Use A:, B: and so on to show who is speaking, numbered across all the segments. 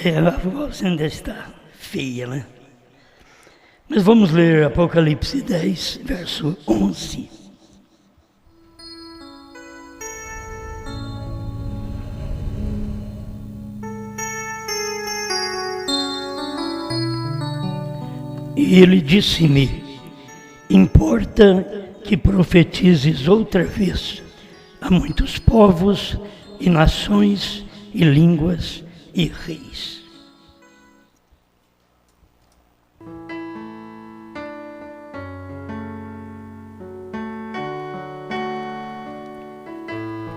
A: A voz ainda está feia, né? Mas vamos ler Apocalipse 10, verso 11. E ele disse-me: importa que profetizes outra vez a muitos povos e nações e línguas e reis.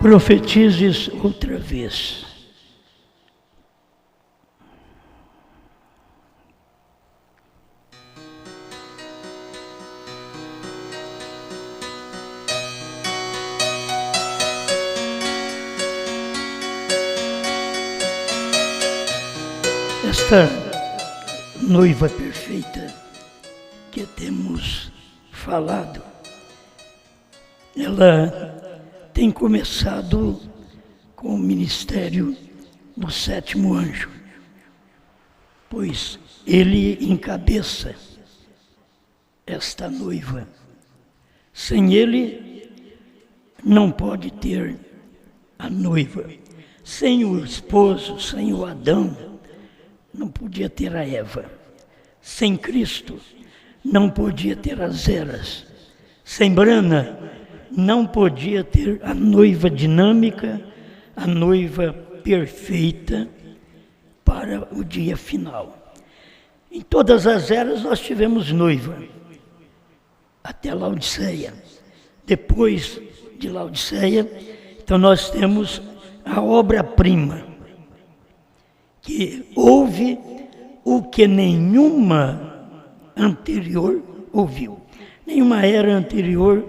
A: Profetizes outra vez. Esta noiva perfeita que temos falado, ela tem começado com o ministério do sétimo anjo, pois ele encabeça esta noiva. Sem ele, não pode ter a noiva. Sem o esposo, sem o Adão, não podia ter a Eva. Sem Cristo, não podia ter as eras. Sem Brana, não podia ter a noiva dinâmica, a noiva perfeita para o dia final. Em todas as eras nós tivemos noiva, até Laodiceia. Depois de Laodiceia, então nós temos a obra-prima, que houve o que nenhuma anterior ouviu. Nenhuma era anterior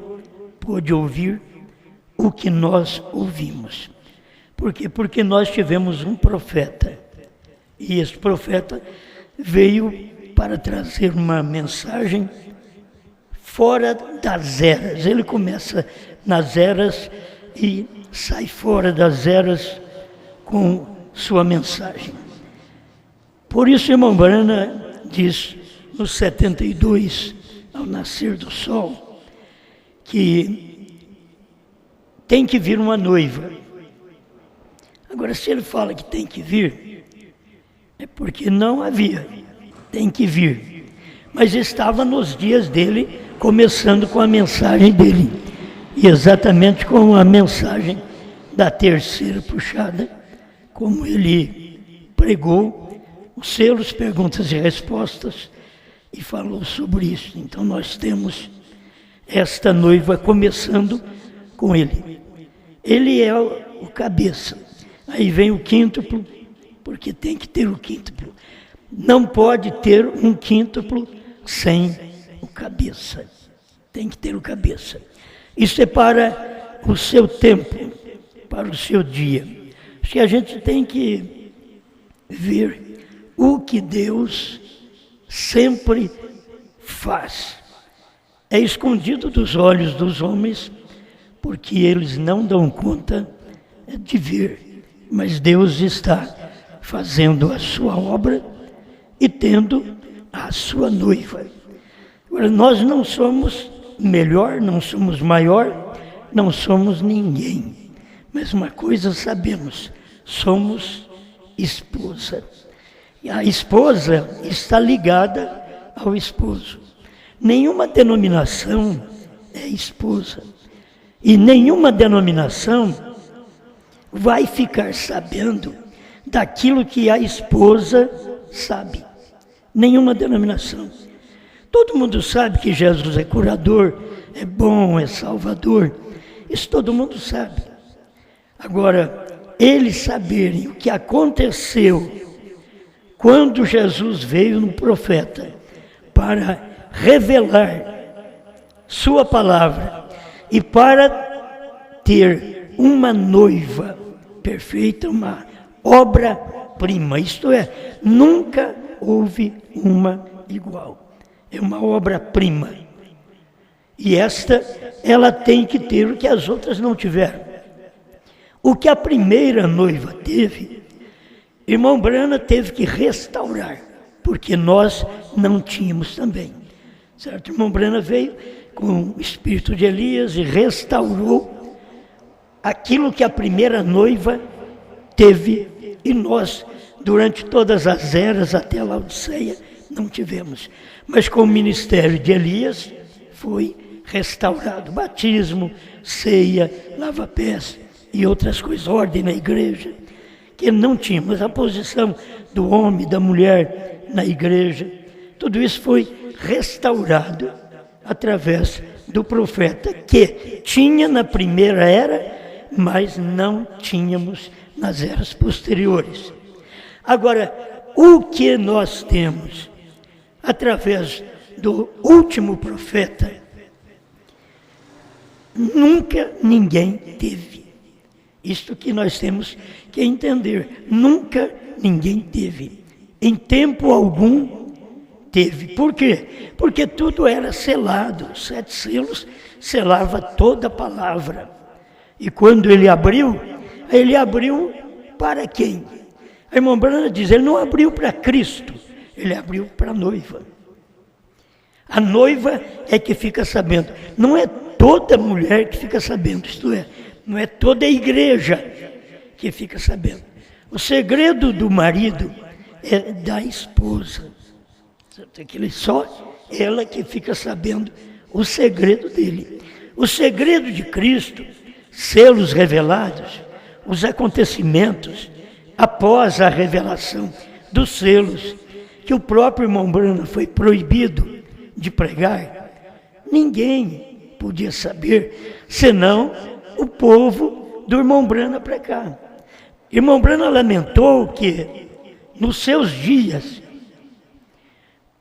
A: pôde ouvir o que nós ouvimos. Por quê? Porque nós tivemos um profeta. E esse profeta veio para trazer uma mensagem fora das eras. Ele começa nas eras e sai fora das eras com sua mensagem. Por isso, irmão Brana diz no 72, ao nascer do sol, que tem que vir uma noiva. Agora, se ele fala que tem que vir, é porque não havia, tem que vir. Mas estava nos dias dele, começando com a mensagem dele. E exatamente com a mensagem da terceira puxada, como ele pregou, os selos, perguntas e respostas, e falou sobre isso. Então nós temos esta noiva começando com ele. Ele é o cabeça. Aí vem o quíntuplo, porque tem que ter o quíntuplo. Não pode ter um quíntuplo sem o cabeça. Tem que ter o cabeça. Isso é para o seu tempo, para o seu dia. Acho que a gente tem que ver o que Deus sempre faz. É escondido dos olhos dos homens, porque eles não dão conta de ver. Mas Deus está fazendo a sua obra e tendo a sua noiva. Agora, nós não somos melhor, não somos maior, não somos ninguém. Mas uma coisa sabemos, somos esposa. E a esposa está ligada ao esposo. Nenhuma denominação é esposa. E nenhuma denominação vai ficar sabendo daquilo que a esposa sabe. Nenhuma denominação. Todo mundo sabe que Jesus é curador, é bom, é salvador. Isso todo mundo sabe. Agora, eles saberem o que aconteceu quando Jesus veio no profeta para revelar sua palavra e para ter uma noiva perfeita, uma obra-prima. Isto é, nunca houve uma igual. É uma obra-prima. E esta, ela tem que ter o que as outras não tiveram. O que a primeira noiva teve, Irmão Brana teve que restaurar, porque nós não tínhamos também. Certo? Irmão Brana veio com o espírito de Elias e restaurou aquilo que a primeira noiva teve e nós, durante todas as eras até a Laodiceia, não tivemos. Mas com o ministério de Elias foi restaurado. Batismo, ceia, lava-pés e outras coisas, ordem na igreja, que não tínhamos. A posição do homem, da mulher na igreja, tudo isso foi restaurado através do profeta, que tinha na primeira era, mas não tínhamos nas eras posteriores. Agora, o que nós temos através do último profeta, nunca ninguém teve. Isto que nós temos que entender. Nunca ninguém teve. Em tempo algum teve. Por quê? Porque tudo era selado. Os 7 selos selava toda a palavra. E quando ele abriu para quem? A irmã Brana diz, ele não abriu para Cristo, ele abriu para a noiva. A noiva é que fica sabendo. Não é toda mulher que fica sabendo, isto é, não é toda a igreja que fica sabendo. O segredo do marido é da esposa. Só ela que fica sabendo o segredo dele. O segredo de Cristo, selos revelados, os acontecimentos após a revelação dos selos, que o próprio irmão Brana foi proibido de pregar, ninguém podia saber, senão o povo do irmão Brana para cá. Irmão Brana lamentou que, nos seus dias,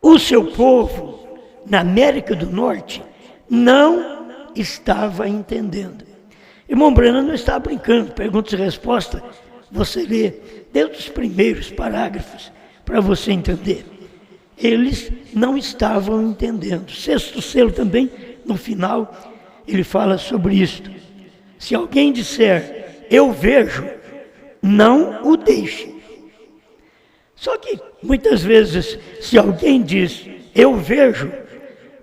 A: o seu povo, na América do Norte, não estava entendendo. Irmão Brana não está brincando, perguntas e respostas, você lê desde os primeiros parágrafos, para você entender. Eles não estavam entendendo. Sexto selo também, no final, ele fala sobre isto. Se alguém disser, eu vejo, não o deixe. Só que, muitas vezes, se alguém diz, eu vejo,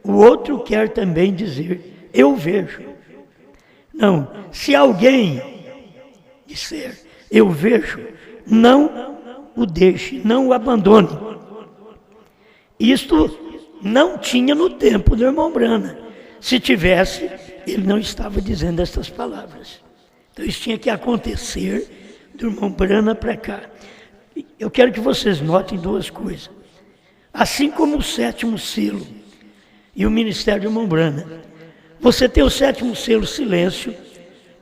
A: o outro quer também dizer, eu vejo. Não, se alguém disser, eu vejo, não o deixe, não o abandone. Isto não tinha no tempo do irmão Brana. Se tivesse, ele não estava dizendo estas palavras. Então isso tinha que acontecer do irmão Brana para cá. Eu quero que vocês notem 2 coisas. Assim como o 7º selo e o ministério do irmão Brana, você tem o 7º selo, silêncio,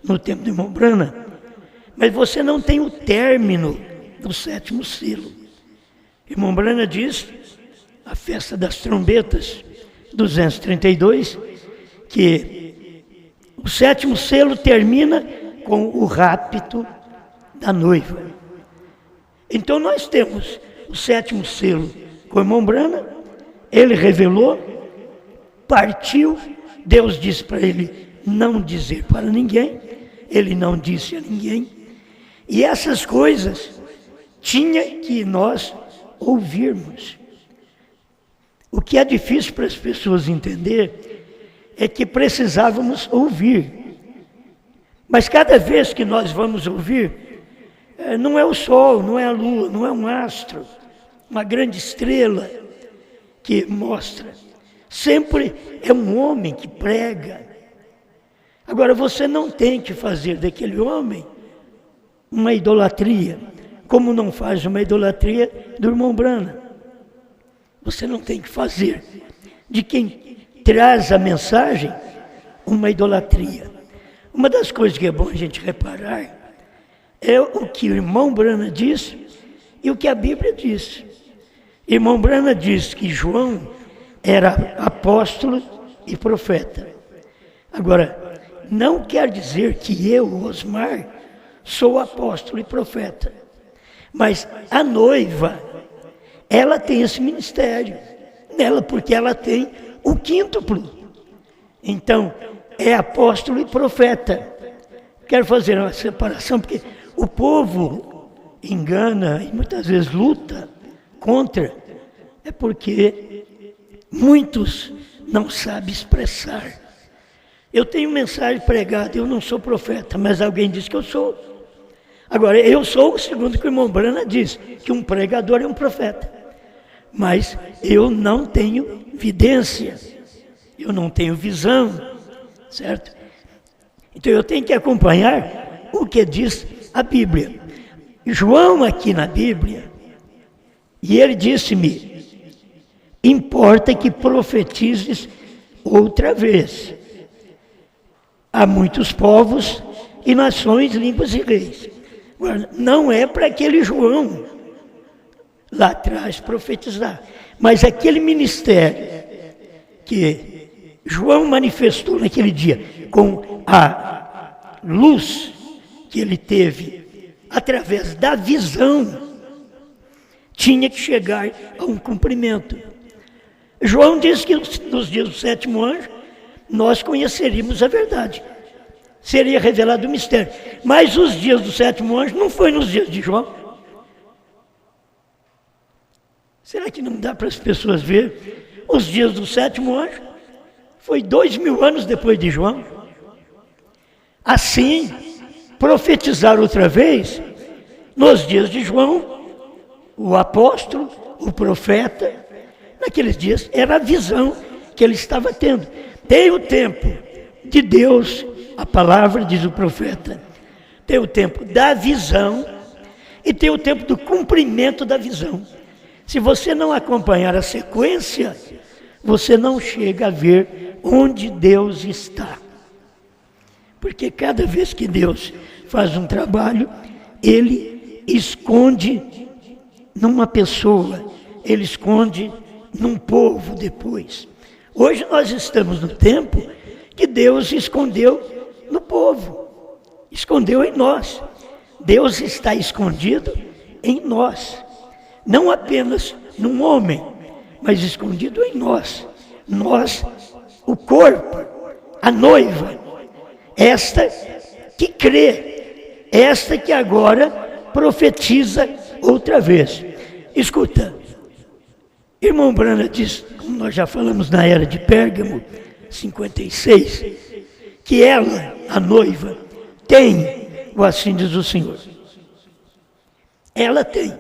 A: no tempo do irmão Brana, mas você não tem o término do 7º selo. Irmão Brana diz, a festa das trombetas, 232, que o 7º selo termina com o rapto da noiva. Então nós temos o 7º selo com o irmão Brana, ele revelou, partiu, Deus disse para ele não dizer para ninguém, ele não disse a ninguém, e essas coisas tinha que nós ouvirmos. O que é difícil para as pessoas entender é que precisávamos ouvir. Mas cada vez que nós vamos ouvir, não é o sol, não é a lua, não é um astro, uma grande estrela que mostra. Sempre é um homem que prega. Agora, você não tem que fazer daquele homem uma idolatria, como não faz uma idolatria do irmão Brana. Você não tem que fazer de quem traz a mensagem uma idolatria. Uma das coisas que é bom a gente reparar é o que o irmão Brana diz e o que a Bíblia diz. Irmão Brana diz que João era apóstolo e profeta. Agora, não quer dizer que eu, Osmar, sou apóstolo e profeta. Mas a noiva, ela tem esse ministério nela, porque ela tem o quíntuplo. Então, é apóstolo e profeta. Quero fazer uma separação, porque o povo engana e muitas vezes luta contra, é porque muitos não sabem expressar. Eu tenho mensagem pregada, eu não sou profeta, mas alguém diz que eu sou. Agora, eu sou, segundo o que o irmão Brana diz, que um pregador é um profeta. Mas eu não tenho vidência, eu não tenho visão, certo? Então eu tenho que acompanhar o que diz a Bíblia. João aqui na Bíblia, e ele disse-me, importa que profetizes outra vez. Há muitos povos e nações, línguas e reis. Agora, não é para aquele João lá atrás profetizar, mas aquele ministério que João manifestou naquele dia, com a luz que ele teve através da visão, tinha que chegar a um cumprimento. João diz que nos dias do sétimo anjo, nós conheceríamos a verdade. Seria revelado o mistério. Mas os dias do sétimo anjo não foi nos dias de João. Será que não dá para as pessoas ver? Os dias do sétimo anjo foi 2000 anos depois de João. Assim, profetizar outra vez, nos dias de João, o apóstolo, o profeta, naqueles dias era a visão que ele estava tendo. Tem o tempo de Deus, a palavra, diz o profeta, tem o tempo da visão e tem o tempo do cumprimento da visão. Se você não acompanhar a sequência, você não chega a ver onde Deus está. Porque cada vez que Deus faz um trabalho, Ele esconde numa pessoa, Ele esconde num povo depois. Hoje nós estamos no tempo que Deus escondeu no povo, escondeu em nós. Deus está escondido em nós, não apenas num homem, mas escondido em nós. Nós, o corpo, a noiva, esta que crê, esta que agora profetiza outra vez. Escuta, irmão Brana diz, como nós já falamos na era de Pérgamo, 56, que ela, a noiva, tem o assim diz o Senhor. Ela tem.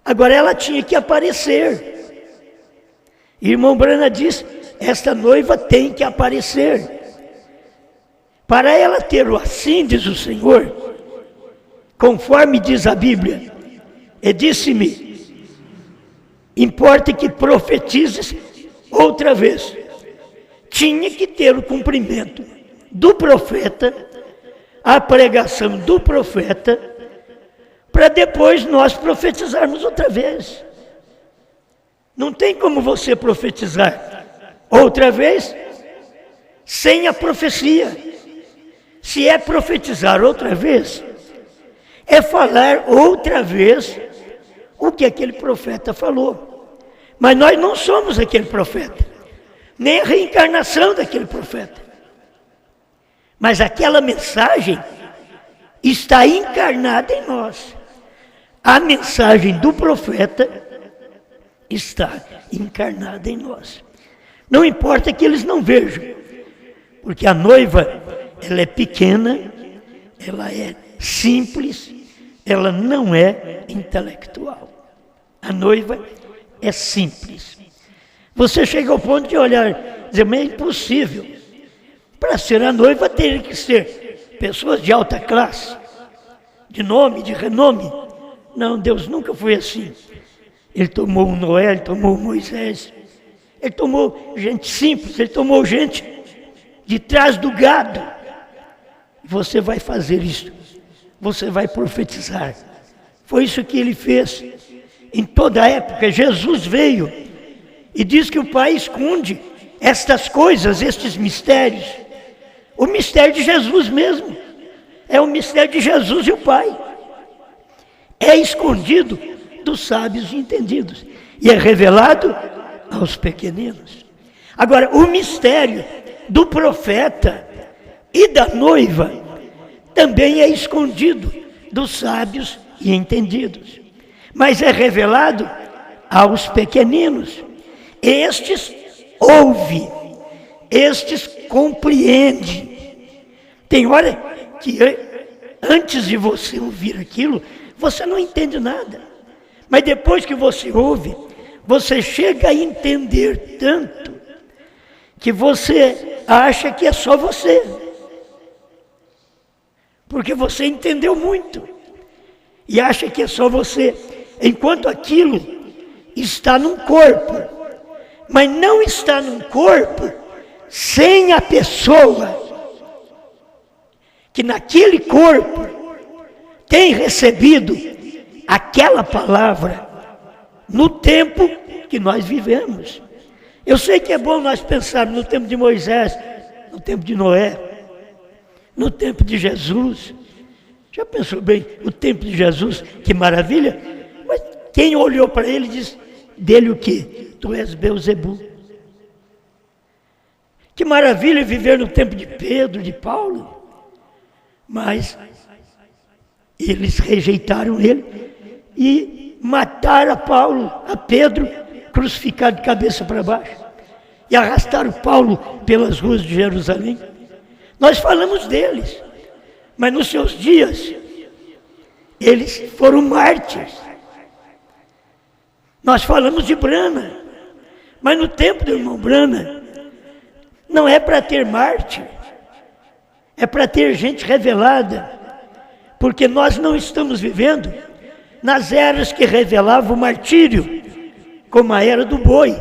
A: Agora ela tinha que aparecer. Irmão Brana diz, esta noiva tem que aparecer. Para ela ter o assim diz o Senhor, conforme diz a Bíblia, e disse-me, importa que profetizes outra vez. Tinha que ter o cumprimento do profeta, a pregação do profeta, para depois nós profetizarmos outra vez. Não tem como você profetizar outra vez sem a profecia. Se é profetizar outra vez, é falar outra vez o que aquele profeta falou. Mas nós não somos aquele profeta, nem a reencarnação daquele profeta. Mas aquela mensagem está encarnada em nós. A mensagem do profeta está encarnada em nós. Não importa que eles não vejam, porque a noiva, ela é pequena, ela é simples, ela não é intelectual. A noiva é simples. Você chega ao ponto de olhar, dizer, mas é impossível. Para ser a noiva, tem que ser pessoas de alta classe, de nome, de renome. Não, Deus nunca foi assim. Ele tomou o Noé, ele tomou o Moisés, ele tomou gente simples, ele tomou gente de trás do gado. Você vai fazer isso, você vai profetizar. Foi isso que ele fez em toda a época. Jesus veio e diz que o Pai esconde estas coisas, estes mistérios. O mistério de Jesus mesmo é o mistério de Jesus e o Pai. É escondido dos sábios e entendidos e é revelado aos pequeninos. Agora, o mistério do profeta e da noiva também é escondido dos sábios e entendidos, mas é revelado aos pequeninos. Estes ouvem, estes compreendem. Tem hora que antes de você ouvir aquilo, você não entende nada. Mas depois que você ouve, você chega a entender tanto que você acha que é só você. Porque você entendeu muito e acha que é só você, enquanto aquilo está num corpo, mas não está num corpo sem a pessoa que naquele corpo tem recebido aquela palavra no tempo que nós vivemos. Eu sei que é bom nós pensarmos no tempo de Moisés, no tempo de Noé, no tempo de Jesus. Já pensou bem, o tempo de Jesus, que maravilha? Mas quem olhou para ele diz dele o quê? Tu és Beelzebul. Que maravilha viver no tempo de Pedro, de Paulo. Mas eles rejeitaram ele e mataram a Pedro, crucificado de cabeça para baixo. E arrastaram Paulo pelas ruas de Jerusalém. Nós falamos deles, mas nos seus dias, eles foram mártires. Nós falamos de Brana, mas no tempo do irmão Brana, não é para ter mártir, é para ter gente revelada, porque nós não estamos vivendo nas eras que revelavam o martírio, como a era do boi.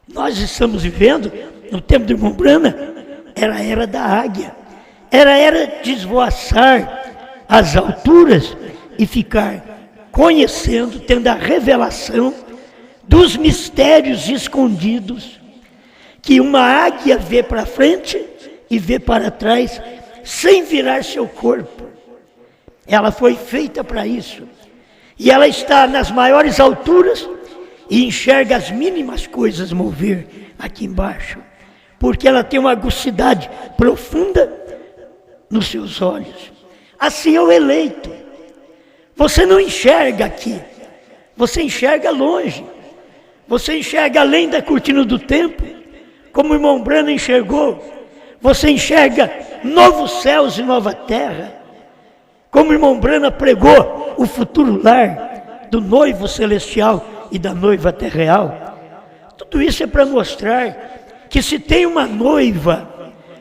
A: Nós estamos vivendo, no tempo do irmão Brana, era a era da águia, era a era de esvoaçar as alturas e ficar conhecendo, tendo a revelação dos mistérios escondidos, que uma águia vê para frente e vê para trás, sem virar seu corpo. Ela foi feita para isso. E ela está nas maiores alturas e enxerga as mínimas coisas mover aqui embaixo. Porque ela tem uma aguçidade profunda nos seus olhos. Assim é o eleito. Você não enxerga aqui. Você enxerga longe. Você enxerga além da cortina do templo, como o irmão Brana enxergou. Você enxerga novos céus e nova terra, como o irmão Brana pregou o futuro lar do noivo celestial e da noiva terreal. Tudo isso é para mostrar que se tem uma noiva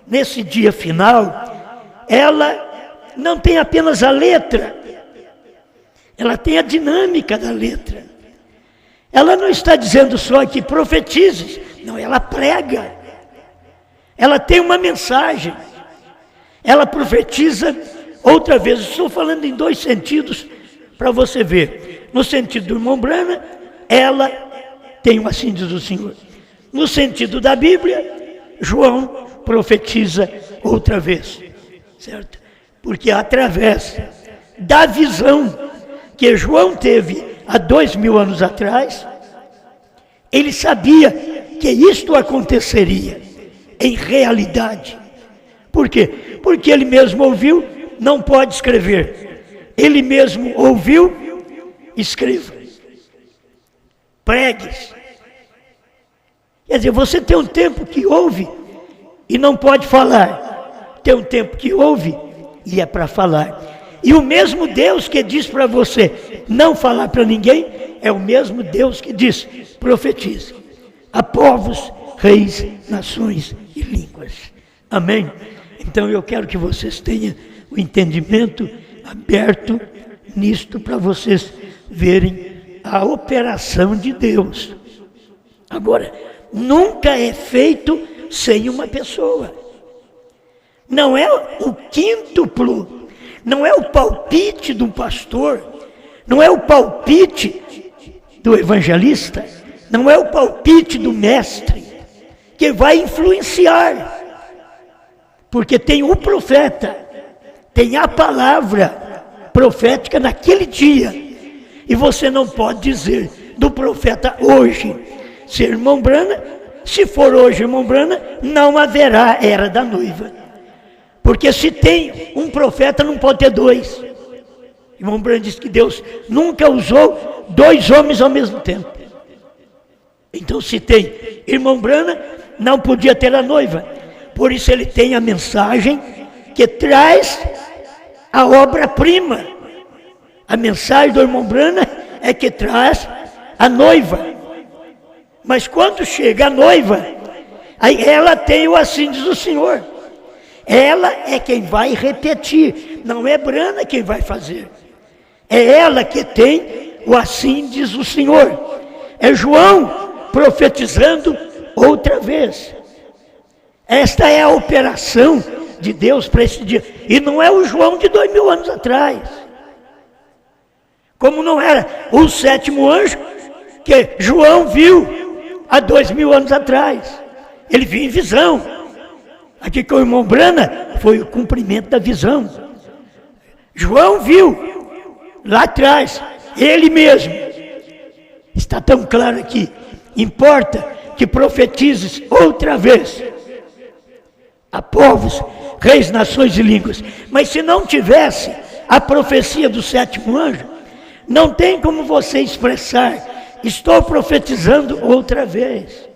A: nesse dia final, ela não tem apenas a letra, ela tem a dinâmica da letra. Ela não está dizendo só que profetizes, não, ela prega. Ela tem uma mensagem. Ela profetiza outra vez. Estou falando em dois sentidos para você ver. No sentido do irmão Brana, ela tem um assim diz o Senhor. No sentido da Bíblia, João profetiza outra vez. Certo? Porque através da visão que João teve há 2000 anos atrás, ele sabia que isto aconteceria em realidade. Por quê? Porque ele mesmo ouviu, não pode escrever. Ele mesmo ouviu, escreva. Pregue. Quer dizer, você tem um tempo que ouve e não pode falar. Tem um tempo que ouve e é para falar. E o mesmo Deus que diz para você não falar para ninguém, é o mesmo Deus que diz, profetize a povos, reis, nações e línguas. Amém? Então eu quero que vocês tenham o entendimento aberto nisto, para vocês verem a operação de Deus. Agora, nunca é feito sem uma pessoa. Não é o quíntuplo, não é o palpite do pastor, não é o palpite do evangelista, não é o palpite do mestre que vai influenciar. Porque tem o profeta, tem a palavra profética naquele dia. E você não pode dizer do profeta hoje. Se irmão Brana, se for hoje irmão Brana, não haverá era da noiva. Porque se tem um profeta, não pode ter dois. Irmão Branham disse que Deus nunca usou dois homens ao mesmo tempo. Então, se tem irmão Branham, não podia ter a noiva. Por isso ele tem a mensagem que traz a obra-prima. A mensagem do irmão Branham é que traz a noiva. Mas quando chega a noiva, aí ela tem o assim diz o Senhor. Ela é quem vai repetir, não é Branham quem vai fazer. É ela que tem o assim diz o Senhor. É João profetizando outra vez. Esta é a operação de Deus para esse dia. E não é o João de 2000 anos atrás. Como não era o sétimo anjo que João viu há 2000 anos atrás. Ele viu em visão. Aqui com o irmão Branham foi o cumprimento da visão. João viu lá atrás, ele mesmo. Está tão claro aqui. Importa que profetizes outra vez a povos, reis, nações e línguas. Mas se não tivesse a profecia do sétimo anjo, não tem como você expressar, estou profetizando outra vez.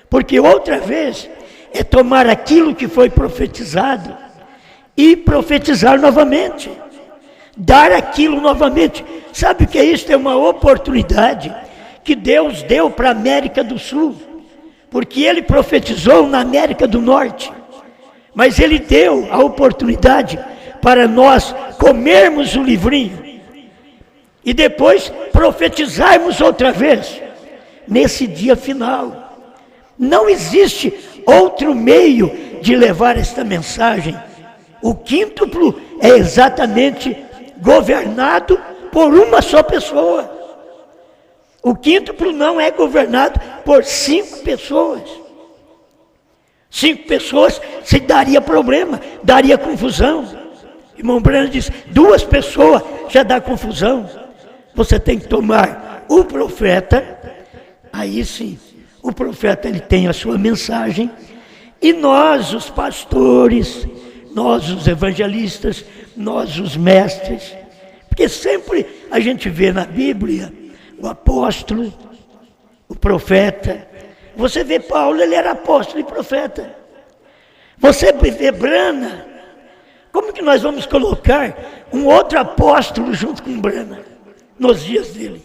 A: Porque outra vez é tomar aquilo que foi profetizado e profetizar novamente. Dar aquilo novamente. Sabe o que é isso? É uma oportunidade que Deus deu para a América do Sul. Porque Ele profetizou na América do Norte. Mas Ele deu a oportunidade para nós comermos o livrinho e depois profetizarmos outra vez, nesse dia final. Não existe outro meio de levar esta mensagem. O quíntuplo é exatamente governado por uma só pessoa. O quíntuplo não é governado por 5 pessoas. 5 pessoas se daria problema, daria confusão. Irmão Branham diz, 2 pessoas já dá confusão. Você tem que tomar o profeta, aí sim, o profeta ele tem a sua mensagem, e nós os pastores, nós os evangelistas, nós os mestres, porque sempre a gente vê na Bíblia o apóstolo, o profeta. Você vê Paulo, ele era apóstolo e profeta. Você vê Branham, como que nós vamos colocar um outro apóstolo junto com Branham nos dias dele?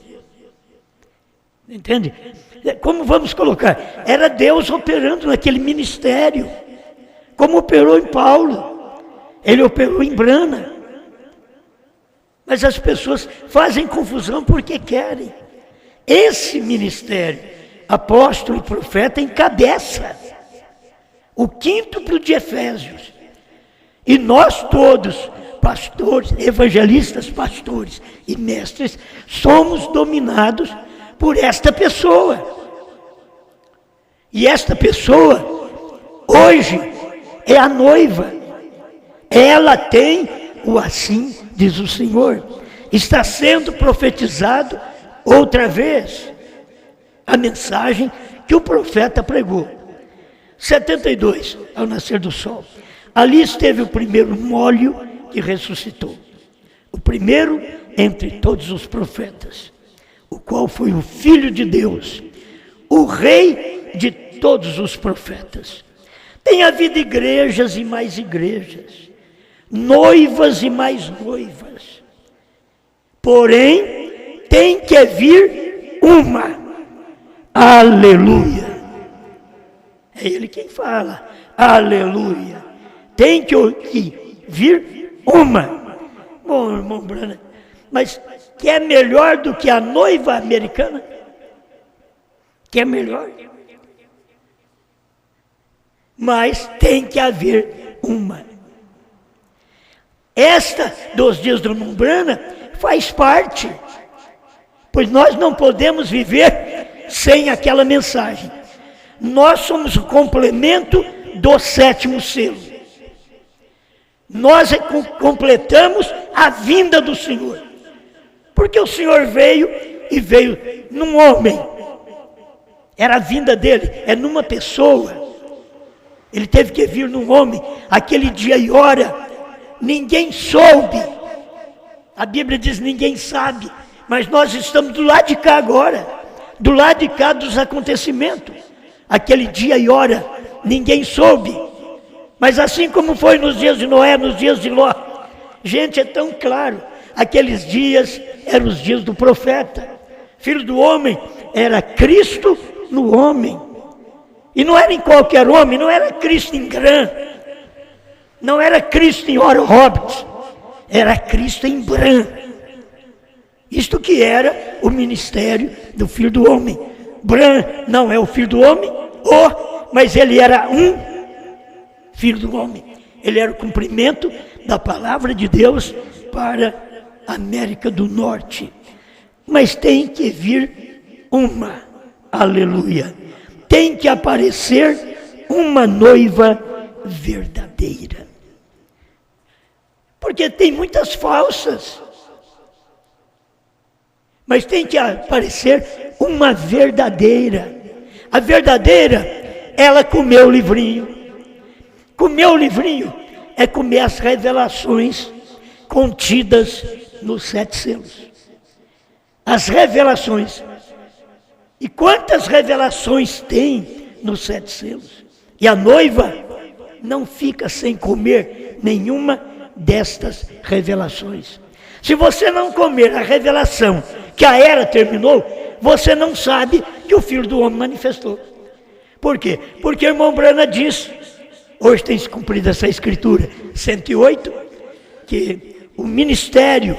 A: Entende? Como vamos colocar? Era Deus operando naquele ministério, como operou em Paulo, ele operou em Branham. Mas as pessoas fazem confusão porque querem. Esse ministério, apóstolo e profeta, encabeça o quíntuplo de Efésios. E nós todos, pastores, evangelistas, pastores e mestres, somos dominados por esta pessoa. E esta pessoa, hoje, é a noiva. Ela tem o assim diz o Senhor. Está sendo profetizado outra vez a mensagem que o profeta pregou. 72, ao nascer do sol. Ali esteve o primeiro mólio que ressuscitou. O primeiro entre todos os profetas, o qual foi o Filho de Deus, o Rei de todos os profetas. Tem havido igrejas e mais igrejas, noivas e mais noivas. Porém, tem que vir uma. Aleluia. É ele quem fala. Aleluia. Tem que vir uma. Bom, irmão Branham, mas que é melhor do que a noiva americana? Que é melhor? Mas tem que haver uma. Esta dos dias do irmão Branham faz parte, pois nós não podemos viver sem aquela mensagem. Nós somos o complemento do 7º selo. Nós completamos a vinda do Senhor. Porque o Senhor veio e veio num homem. Era a vinda dele, é numa pessoa. Ele teve que vir num homem, aquele dia e hora, ninguém soube A Bíblia diz: ninguém sabe, mas nós estamos do lado de cá agora, do lado de cá dos acontecimentos. Aquele dia e hora, ninguém soube. Mas assim como foi nos dias de Noé, nos dias de Ló, gente, é tão claro, aqueles dias eram os dias do profeta. Filho do homem era Cristo no homem. E não era em qualquer homem, não era Cristo em Grã, não era Cristo em Oral Roberts, era Cristo em Bran. Isto que era o ministério do Filho do Homem. Bran não é o Filho do Homem, mas ele era um Filho do Homem. Ele era o cumprimento da palavra de Deus para a América do Norte. Mas tem que vir uma, aleluia, tem que aparecer uma noiva verdadeira. Porque tem muitas falsas. Mas tem que aparecer uma verdadeira. A verdadeira, ela comeu o livrinho. Comer o livrinho é comer as revelações contidas nos 7 selos. As revelações. E quantas revelações tem nos 7 selos? E a noiva não fica sem comer nenhuma destas revelações. Se você não comer a revelação que a era terminou, você não sabe que o Filho do Homem manifestou. Por quê? Porque o irmão Brana diz, hoje tem se cumprido essa escritura, 108, que o ministério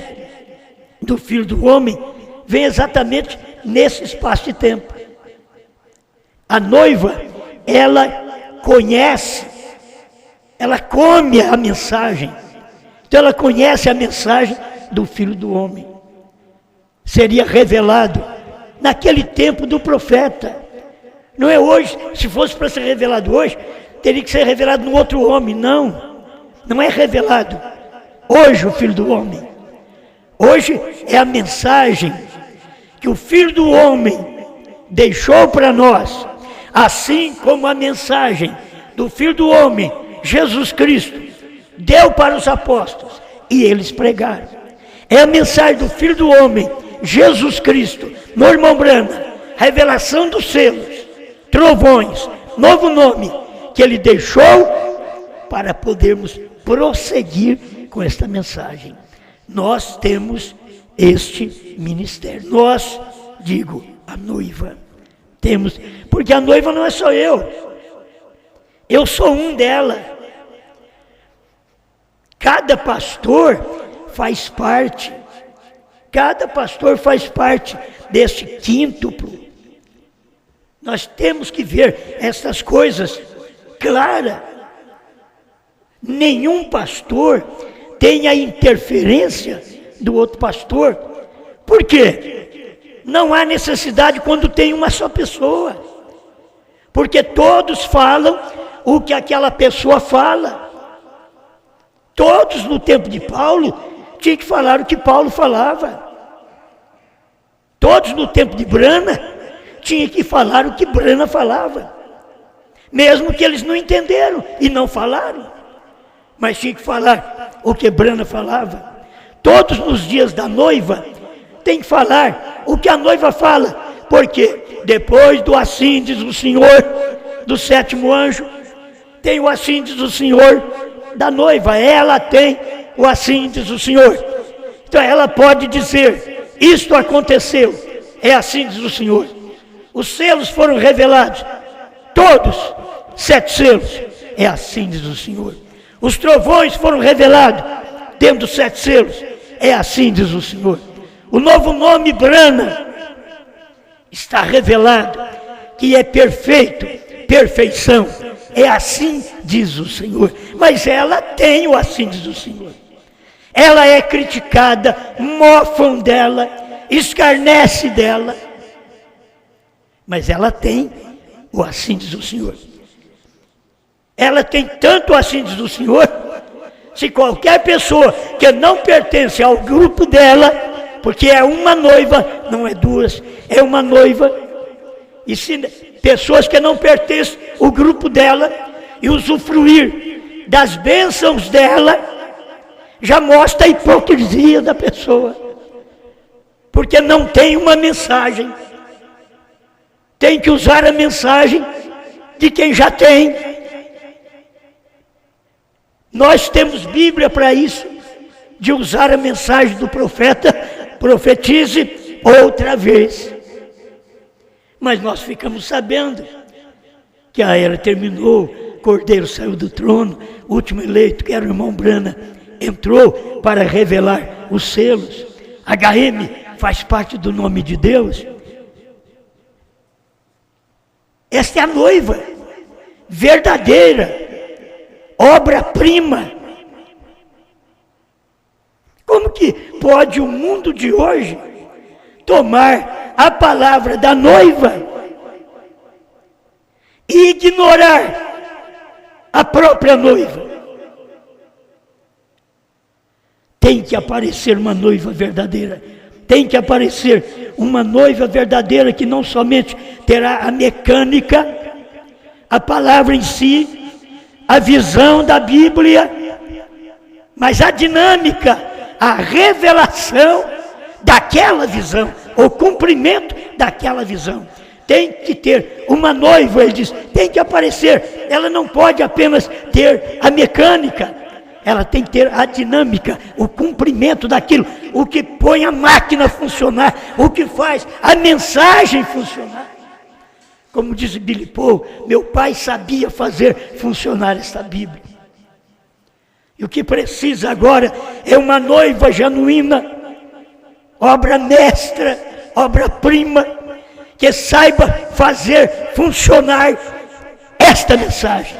A: do Filho do Homem vem exatamente nesse espaço de tempo. A noiva, ela conhece, ela come a mensagem. Então ela conhece a mensagem do Filho do Homem. Seria revelado naquele tempo do profeta. Não é hoje, se fosse para ser revelado hoje, teria que ser revelado no outro homem. Não, não é revelado hoje o Filho do Homem. Hoje é a mensagem que o Filho do Homem deixou para nós, assim como a mensagem do Filho do Homem, Jesus Cristo, deu para os apóstolos e eles pregaram. É a mensagem do Filho do Homem, Jesus Cristo, no irmão Brana, revelação dos selos, trovões, novo nome, que ele deixou para podermos prosseguir com esta mensagem. Nós temos este ministério. Nós, digo, a noiva. Temos, porque a noiva não é só eu. Eu sou um dela. Cada pastor faz parte. Cada pastor faz parte deste quíntuplo. Nós temos que ver essas coisas claras. Nenhum pastor tem a interferência do outro pastor. Por quê? Não há necessidade quando tem uma só pessoa. Porque todos falam o que aquela pessoa fala. Todos no tempo de Paulo tinham que falar o que Paulo falava. Todos no tempo de Brana tinham que falar o que Brana falava. Mesmo que eles não entenderam e não falaram. Mas tinha que falar o que Brana falava. Todos nos dias da noiva tem que falar o que a noiva fala. Porque depois do assim diz o Senhor, do 7º anjo, tem o assim diz o Senhor da noiva. Ela tem o assim diz o Senhor. Então ela pode dizer, isto aconteceu, é assim diz o Senhor. Os selos foram revelados, todos, 7 selos, é assim diz o Senhor. Os trovões foram revelados, tendo 7 selos, é assim diz o Senhor. O novo nome Brana está revelado, que é perfeito, perfeição, é assim diz o Senhor. Mas ela tem o assim diz o Senhor. Ela é criticada, mofam dela, escarnece dela, mas ela tem o assim diz o Senhor. Ela tem tanto assim diz o Senhor, se qualquer pessoa que não pertence ao grupo dela, porque é uma noiva, não é duas, é uma noiva, e se pessoas que não pertencem ao grupo dela e usufruir das bênçãos dela, já mostra a hipocrisia da pessoa, porque não tem uma mensagem. Tem que usar a mensagem de quem já tem. Nós temos Bíblia para isso, de usar a mensagem do profeta, profetize outra vez. Mas nós ficamos sabendo que a era terminou, Cordeiro saiu do trono, o último eleito, que era o irmão Brana, entrou para revelar os selos. HM faz parte do nome de Deus. Esta é a noiva verdadeira, obra-prima. Como que pode o mundo de hoje tomar a palavra da noiva e ignorar a própria noiva? Tem que aparecer uma noiva verdadeira. Tem que aparecer uma noiva verdadeira que não somente terá a mecânica, a palavra em si, a visão da Bíblia, mas a dinâmica, a revelação daquela visão, o cumprimento daquela visão. Tem que ter uma noiva, ele diz, tem que aparecer. Ela não pode apenas ter a mecânica, ela tem que ter a dinâmica, o cumprimento daquilo, o que põe a máquina a funcionar, o que faz a mensagem funcionar. Como diz Billy Paul, meu pai sabia fazer funcionar esta Bíblia. E o que precisa agora é uma noiva genuína, obra mestra, obra-prima, que saiba fazer funcionar esta mensagem,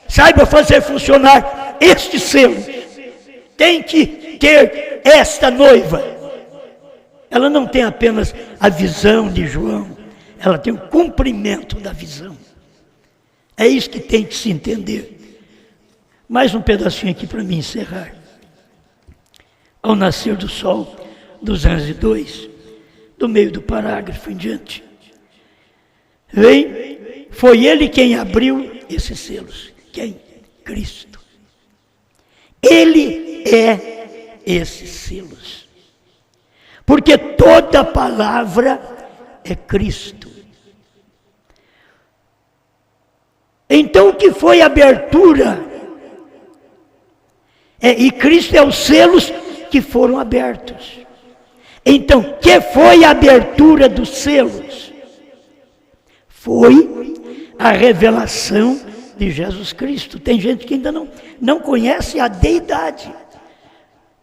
A: saiba fazer funcionar este selo. Tem que ter esta noiva. Ela não tem apenas a visão de João, ela tem o cumprimento da visão. É isso que tem que se entender. Mais um pedacinho aqui para me encerrar. Ao nascer do sol, 202, do meio do parágrafo em diante. Foi ele quem abriu esses selos. Quem? Cristo. Ele é esses selos. Porque toda palavra é Cristo. Então o que foi abertura? E Cristo é os selos que foram abertos. Então, o que foi a abertura dos selos? Foi a revelação de Jesus Cristo. Tem gente que ainda não conhece a deidade.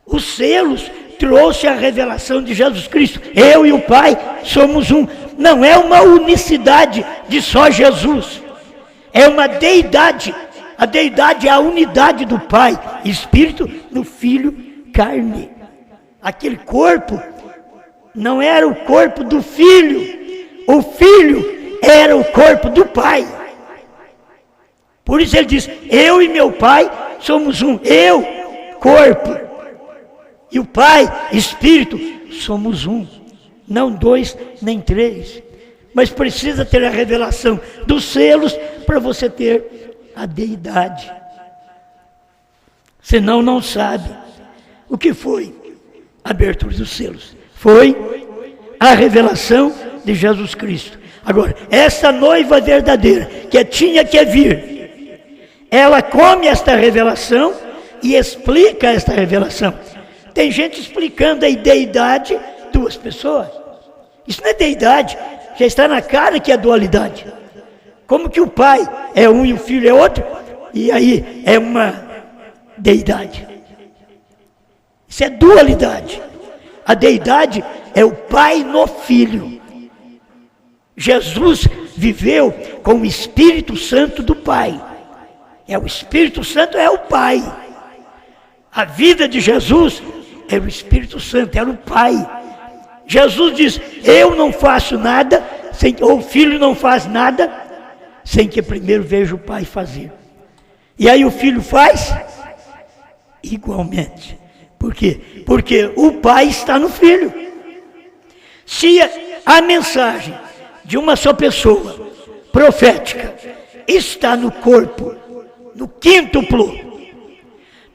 A: Os selos trouxe a revelação de Jesus Cristo. Eu e o Pai somos um. Não é uma unicidade de só Jesus. É uma deidade. A deidade é a unidade do Pai, Espírito, no Filho, carne. Aquele corpo não era o corpo do Filho. O Filho era o corpo do Pai. Por isso ele diz, eu e meu Pai somos um. Eu, corpo. E o Pai, Espírito, somos um. Não dois, nem três. Mas precisa ter a revelação dos selos para você ter a deidade. Senão não sabe o que foi a abertura dos selos. Foi a revelação de Jesus Cristo. Agora, essa noiva verdadeira que tinha que vir, ela come esta revelação e explica esta revelação. Tem gente explicando a deidade, duas pessoas. Isso não é deidade, já está na cara que é dualidade. Como que o Pai é um e o Filho é outro, e aí é uma deidade. Isso é dualidade. A deidade é o Pai no Filho. Jesus viveu com o Espírito Santo do Pai. O Espírito Santo é o Pai. A vida de Jesus era o Espírito Santo, era o Pai. Jesus diz, eu não faço nada, ou o Filho não faz nada, sem que primeiro veja o Pai fazer. E aí o Filho faz igualmente. Por quê? Porque o Pai está no Filho. Se a mensagem de uma só pessoa, profética, está no corpo, no quíntuplo,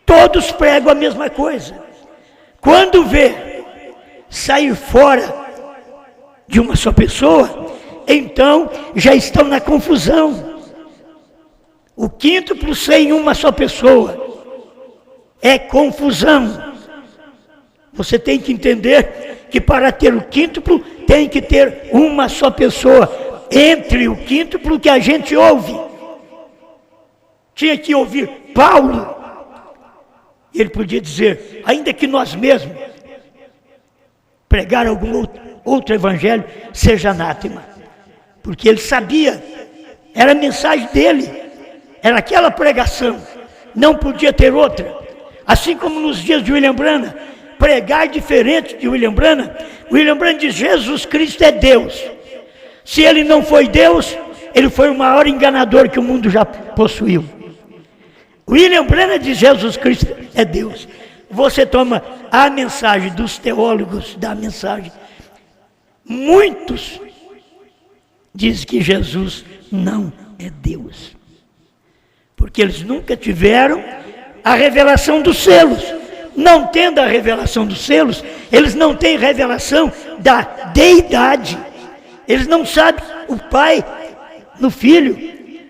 A: Todos pregam a mesma coisa. Quando vê sair fora de uma só pessoa, então já estão na confusão. O quíntuplo sem uma só pessoa é confusão. Você tem que entender que para ter o quíntuplo tem que ter uma só pessoa entre o quíntuplo que a gente ouve. Tinha que ouvir Paulo. Ele podia dizer, ainda que nós mesmos pregar algum outro evangelho, seja anátema. Porque ele sabia, era a mensagem dele, era aquela pregação, não podia ter outra. Assim como nos dias de William Branham, pregar diferente de William Branham diz, Jesus Cristo é Deus. Se ele não foi Deus, ele foi o maior enganador que o mundo já possuiu. William Branham diz, Jesus Cristo é Deus. Você toma a mensagem dos teólogos da mensagem, muitos dizem que Jesus não é Deus, porque eles nunca tiveram a revelação dos selos. Não tendo a revelação dos selos, eles não têm revelação da deidade. Eles não sabem o Pai no Filho.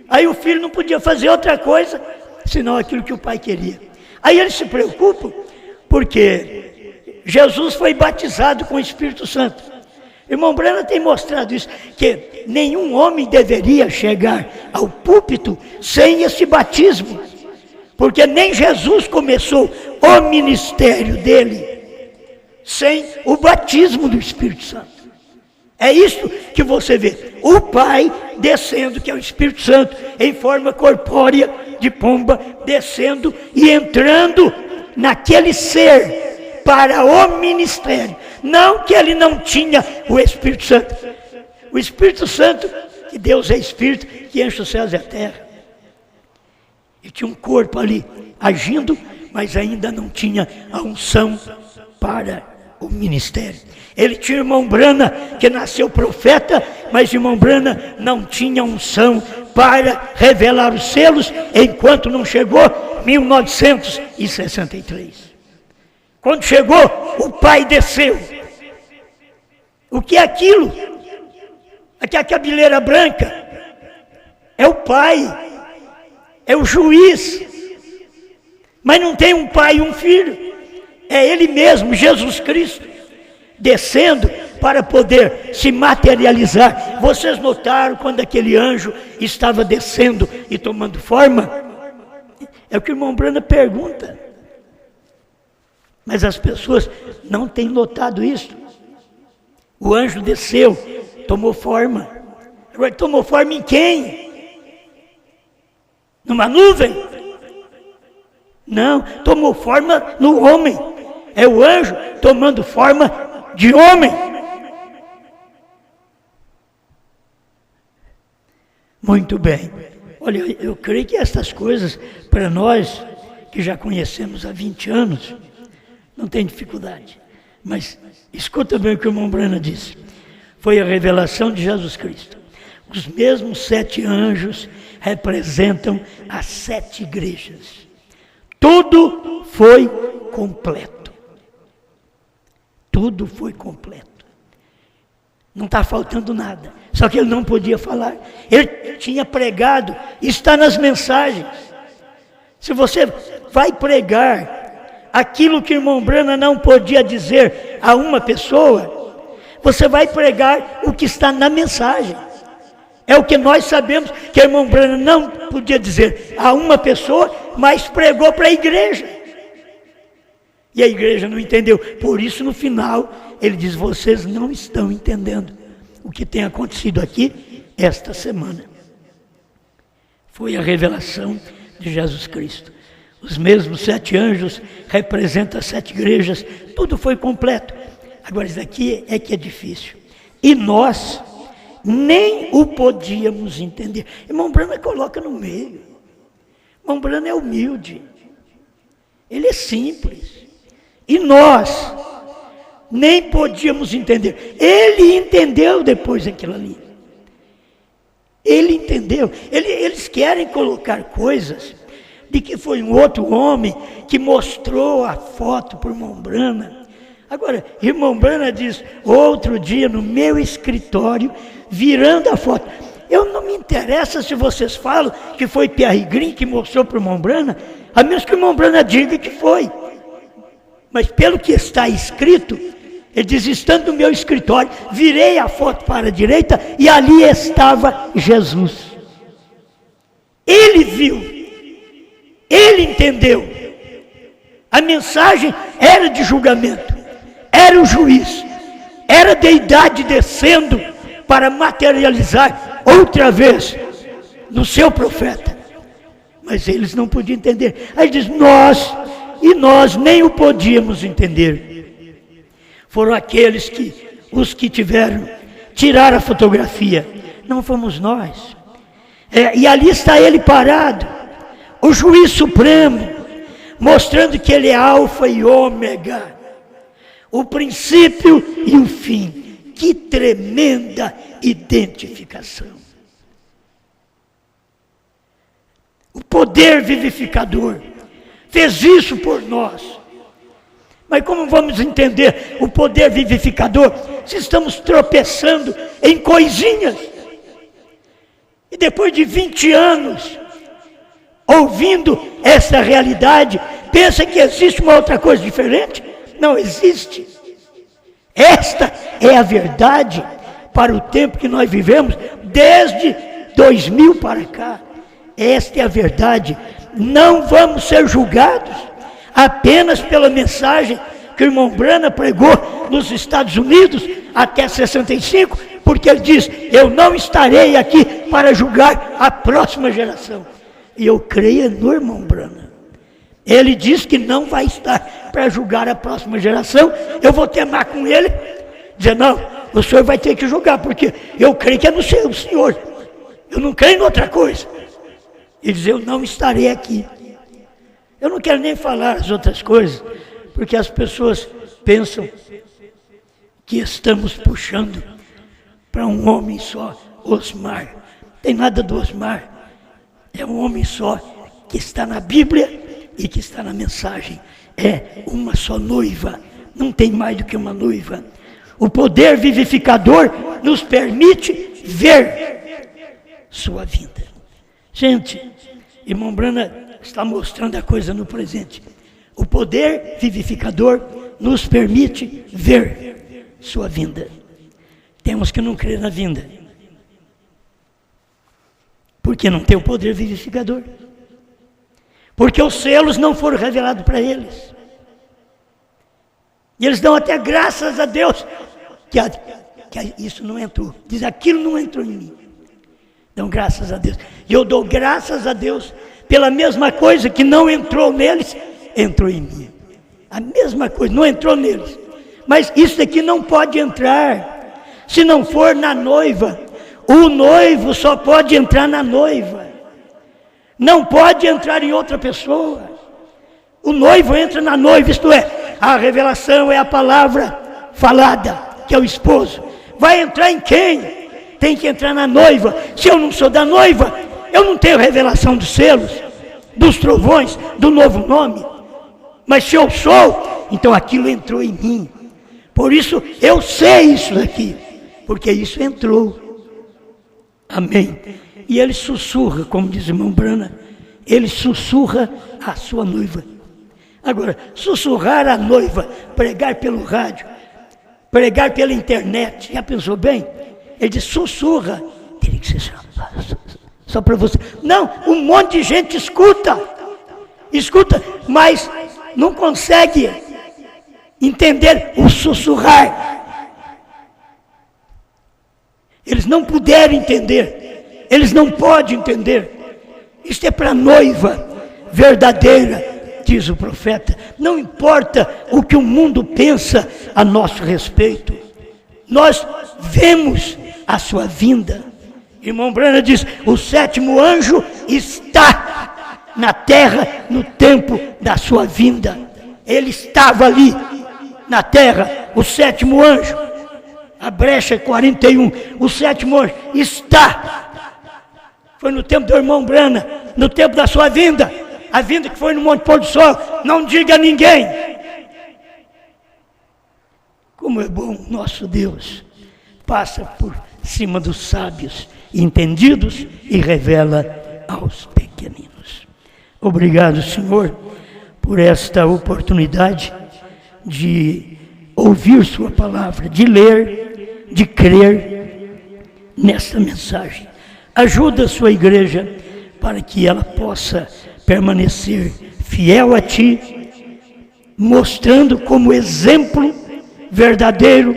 A: Aí o Filho não podia fazer outra coisa senão aquilo que o Pai queria. Aí eles se preocupam porque Jesus foi batizado com o Espírito Santo. Irmão Branham tem mostrado isso, que nenhum homem deveria chegar ao púlpito sem esse batismo, porque nem Jesus começou o ministério dele sem o batismo do Espírito Santo. É isso que você vê, o Pai descendo, que é o Espírito Santo, em forma corpórea de pomba, descendo e entrando naquele ser para o ministério. Não que ele não tinha o Espírito Santo. O Espírito Santo, que Deus é Espírito, que enche os céus e a terra. Ele tinha um corpo ali agindo, mas ainda não tinha a unção para o ministério. Ele tinha irmão Branham, que nasceu profeta, mas irmão Branham não tinha unção para revelar os selos, enquanto não chegou 1963. Quando chegou, o Pai desceu. O que é aquilo? Aqui a cabeleira branca é o Pai, é o juiz, mas não tem um pai e um filho, é ele mesmo, Jesus Cristo, descendo para poder se materializar. Vocês notaram quando aquele anjo estava descendo e tomando forma? É o que o irmão Branham pergunta, mas as pessoas não têm notado isso. O anjo desceu, tomou forma. Agora, tomou forma em quem? Numa nuvem? Não, tomou forma no homem. É o anjo tomando forma de homem. Muito bem. Olha, eu creio que essas coisas, para nós, que já conhecemos há 20 anos, não tem dificuldade. Mas escuta bem o que o irmão Branham disse. Foi a revelação de Jesus Cristo. Os mesmos 7 anjos representam as 7 igrejas. Tudo foi completo. Tudo foi completo. Não está faltando nada. Só que ele não podia falar. Ele tinha pregado. Está nas mensagens. Se você vai pregar aquilo que o irmão Branham não podia dizer a uma pessoa, você vai pregar o que está na mensagem. É o que nós sabemos, que o irmão Branham não podia dizer a uma pessoa, mas pregou para a igreja. E a igreja não entendeu. Por isso, no final, ele diz, vocês não estão entendendo o que tem acontecido aqui esta semana. Foi a revelação de Jesus Cristo. Os mesmos 7 anjos representam as 7 igrejas. Tudo foi completo. Agora, isso aqui é que é difícil. E nós nem o podíamos entender. Irmão Branham coloca no meio. Irmão Branham é humilde. Ele é simples. E nós nem podíamos entender. Ele entendeu depois aquilo ali. Ele entendeu. Eles querem colocar coisas de que foi um outro homem que mostrou a foto para o irmão Brana. Agora, irmão Brana diz, outro dia no meu escritório, virando a foto. Eu não me interessa se vocês falam que foi Pierre Green que mostrou para o irmão Brana, a menos que o irmão Brana diga que foi. Mas pelo que está escrito, ele diz, estando no meu escritório, virei a foto para a direita e ali estava Jesus. Ele viu, ele entendeu. A mensagem era de julgamento, era o juiz, era a deidade descendo para materializar outra vez no seu profeta. Mas eles não podiam entender. Aí diz, nós nem o podíamos entender. Foram aqueles os que tiraram a fotografia. Não fomos nós. E ali está ele parado, o juiz supremo, mostrando que ele é alfa e ômega, o princípio e o fim. Que tremenda identificação. O poder vivificador fez isso por nós. Mas como vamos entender o poder vivificador se estamos tropeçando em coisinhas? E depois de 20 anos ouvindo essa realidade, pensa que existe uma outra coisa diferente? Não existe. Esta é a verdade para o tempo que nós vivemos, desde 2000 para cá. Esta é a verdade. Não vamos ser julgados apenas pela mensagem que o irmão Brana pregou nos Estados Unidos até 65, porque ele diz, eu não estarei aqui para julgar a próxima geração. E eu creio no irmão Brana. Ele diz que não vai estar para julgar a próxima geração. Eu vou temar com ele, dizer, não, o senhor vai ter que julgar, porque eu creio que é no senhor. Eu não creio em outra coisa. Ele diz, eu não estarei aqui. Eu não quero nem falar as outras coisas, porque as pessoas pensam que estamos puxando para um homem só, Osmar. Não tem nada do Osmar. É um homem só que está na Bíblia e que está na mensagem. É uma só noiva. Não tem mais do que uma noiva. O poder vivificador nos permite ver sua vida. Gente, irmão Brana está mostrando a coisa no presente. O poder vivificador nos permite ver sua vinda. Temos que não crer na vinda, porque não tem o poder vivificador, porque os selos não foram revelados para eles, e eles dão até graças a Deus que isso não entrou, diz, aquilo não entrou em mim. Dão graças a Deus, e eu dou graças a Deus pela mesma coisa que não entrou neles, entrou em mim. A mesma coisa, não entrou neles, mas isso aqui não pode entrar se não for na noiva. O noivo só pode entrar na noiva, não pode entrar em outra pessoa. O noivo entra na noiva, isto é, a revelação é a palavra falada, que é o esposo. Vai entrar em quem? Tem que entrar na noiva. Se eu não sou da noiva, eu não tenho revelação dos selos, dos trovões, do novo nome. Mas se eu sou, então aquilo entrou em mim. Por isso eu sei isso daqui, porque isso entrou. Amém. E ele sussurra, como diz o irmão Brana, ele sussurra a sua noiva. Agora, sussurrar a noiva, pregar pelo rádio, pregar pela internet, já pensou bem? Ele diz, sussurra, teria que ser só para você. Não, um monte de gente escuta, mas não consegue entender o sussurrar. Eles não puderam entender, eles não podem entender. Isto é para a noiva verdadeira, diz o profeta. Não importa o que o mundo pensa a nosso respeito, nós vemos a sua vinda. Irmão Brana diz, o sétimo anjo está na terra no tempo da sua vinda. Ele estava ali na terra, o sétimo anjo. A brecha 41, o sétimo anjo está. Foi no tempo do irmão Brana, no tempo da sua vinda. a vinda que foi no Monte Pôr do Sol, não diga a ninguém. Como é bom nosso Deus, passa por cima dos sábios, entendidos e revela aos pequeninos. Obrigado, Senhor, por esta oportunidade de ouvir sua palavra, de ler, de crer nesta mensagem. Ajuda a sua igreja para que ela possa permanecer fiel a Ti, mostrando como exemplo verdadeiro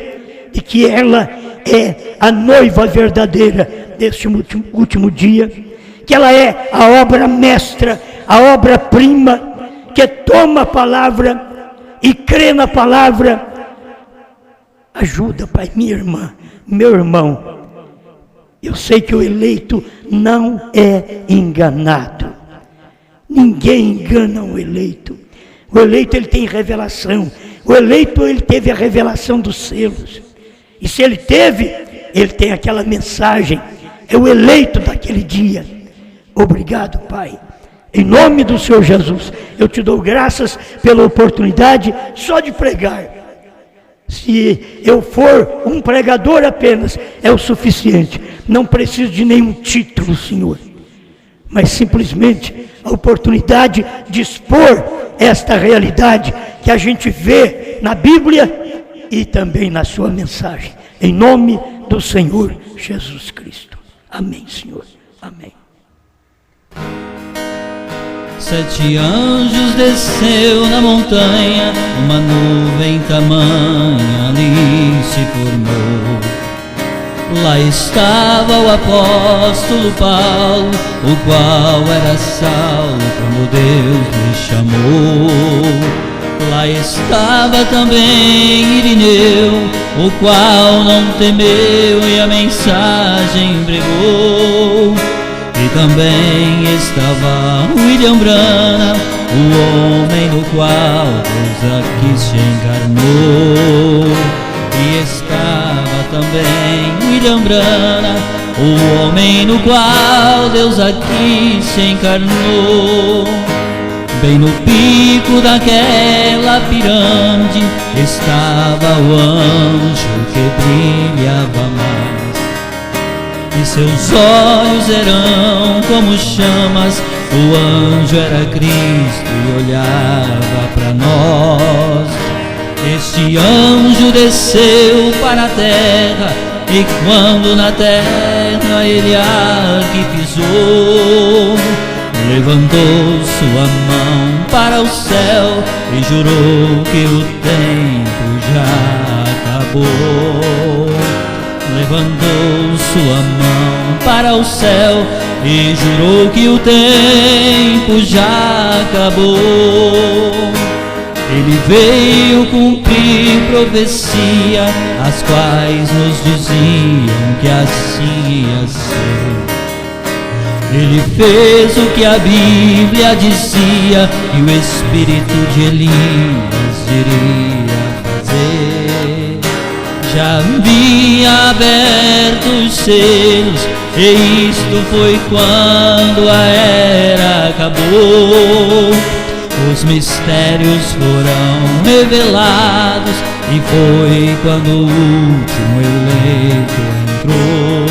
A: de que ela é a noiva verdadeira deste último dia, que ela é a obra mestra, a obra-prima, que toma a palavra e crê na palavra. Ajuda, Pai, minha irmã, meu irmão. Eu sei que o eleito não é enganado. Ninguém engana o eleito. O eleito, ele tem revelação. O eleito, ele teve a revelação dos selos. E se ele teve, ele tem aquela mensagem. É o eleito daquele dia. Obrigado, Pai. Em nome do Senhor Jesus, eu te dou graças pela oportunidade só de pregar. Se eu for um pregador apenas, é o suficiente. Não preciso de nenhum título, Senhor. Mas simplesmente a oportunidade de expor esta realidade que a gente vê na Bíblia e também na sua mensagem. Em nome do Senhor Jesus Cristo. Amém, Senhor. Amém.
B: 7 anjos desceu na montanha, uma nuvem tamanha ali se formou. Lá estava o apóstolo Paulo, o qual era Saulo quando Deus me chamou. Lá estava também Irineu, o qual não temeu e a mensagem pregou. E também estava William Branham, o homem no qual Deus aqui se encarnou. E estava também William Branham, o homem no qual Deus aqui se encarnou. Bem no pico daquela pirâmide estava o anjo que brilhava mais. E seus olhos eram como chamas, o anjo era Cristo e olhava para nós. Este anjo desceu para a terra, e quando na terra ele aqui pisou, levantou sua mão para o céu e jurou que o tempo já acabou. Levantou sua mão para o céu e jurou que o tempo já acabou. Ele veio cumprir profecia, as quais nos diziam que assim ia ser. Ele fez o que a Bíblia dizia, e o espírito de Elias iria fazer. Já havia aberto os selos, e isto foi quando a era acabou. Os mistérios foram revelados, e foi quando o último eleito entrou.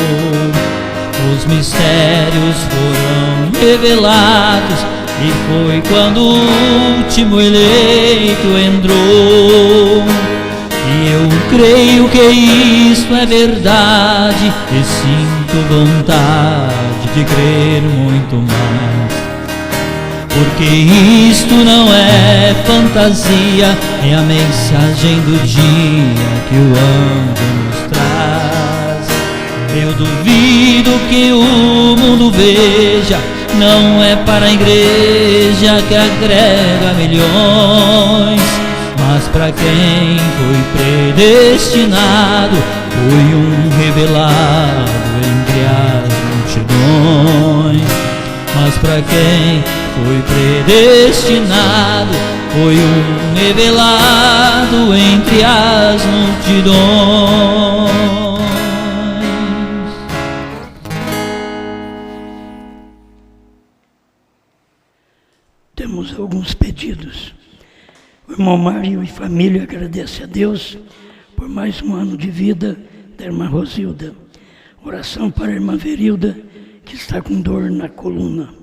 B: Os mistérios foram revelados, e foi quando o último eleito entrou. E eu creio que isto é verdade, e sinto vontade de crer muito mais. Porque isto não é fantasia, é a mensagem do dia que o anjo nos traz. Eu duvido que o mundo veja, não é para a igreja que agrega milhões, mas para quem foi predestinado, foi um revelado entre as multidões. Mas para quem foi predestinado, foi um revelado entre as multidões.
A: temos alguns pedidos. O irmão Mário e família agradece a Deus por mais um ano de vida da irmã Rosilda. Oração para a irmã Verilda, que está com dor na coluna.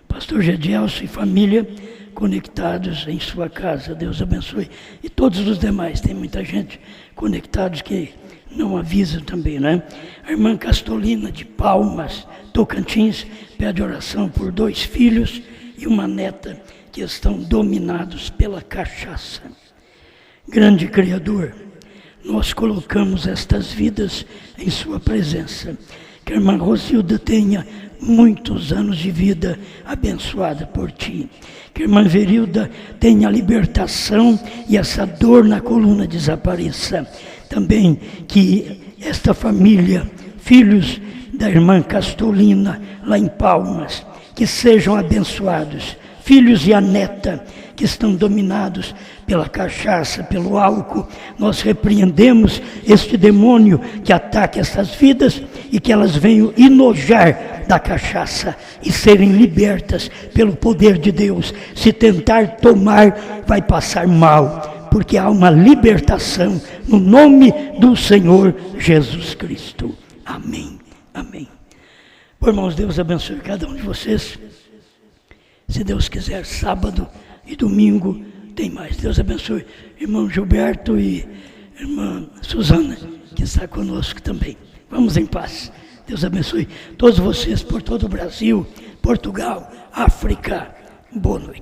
A: Pastor Gedielso e família conectados em sua casa. Deus abençoe. E todos os demais, tem muita gente conectados que não avisa também, né? A irmã Castolina de Palmas, Tocantins, pede oração por 2 filhos e uma neta que estão dominados pela cachaça. Grande Criador, nós colocamos estas vidas em sua presença. Que a irmã Rosilda tenha muitos anos de vida abençoada por ti. Que a irmã Verilda tenha libertação e essa dor na coluna desapareça. Também que esta família, filhos da irmã Castolina, lá em Palmas, que sejam abençoados. Filhos e a neta que estão dominados pela cachaça, pelo álcool, nós repreendemos este demônio que ataca essas vidas e que elas venham enojar da cachaça e serem libertas pelo poder de Deus. Se tentar tomar, vai passar mal, porque há uma libertação no nome do Senhor Jesus Cristo. Amém. Amém. Bom, irmãos, Deus abençoe cada um de vocês. Se Deus quiser, sábado e domingo tem mais. Deus abençoe irmão Gilberto e irmã Suzana, que está conosco também. Vamos em paz. Deus abençoe todos vocês por todo o Brasil, Portugal, África. Boa noite.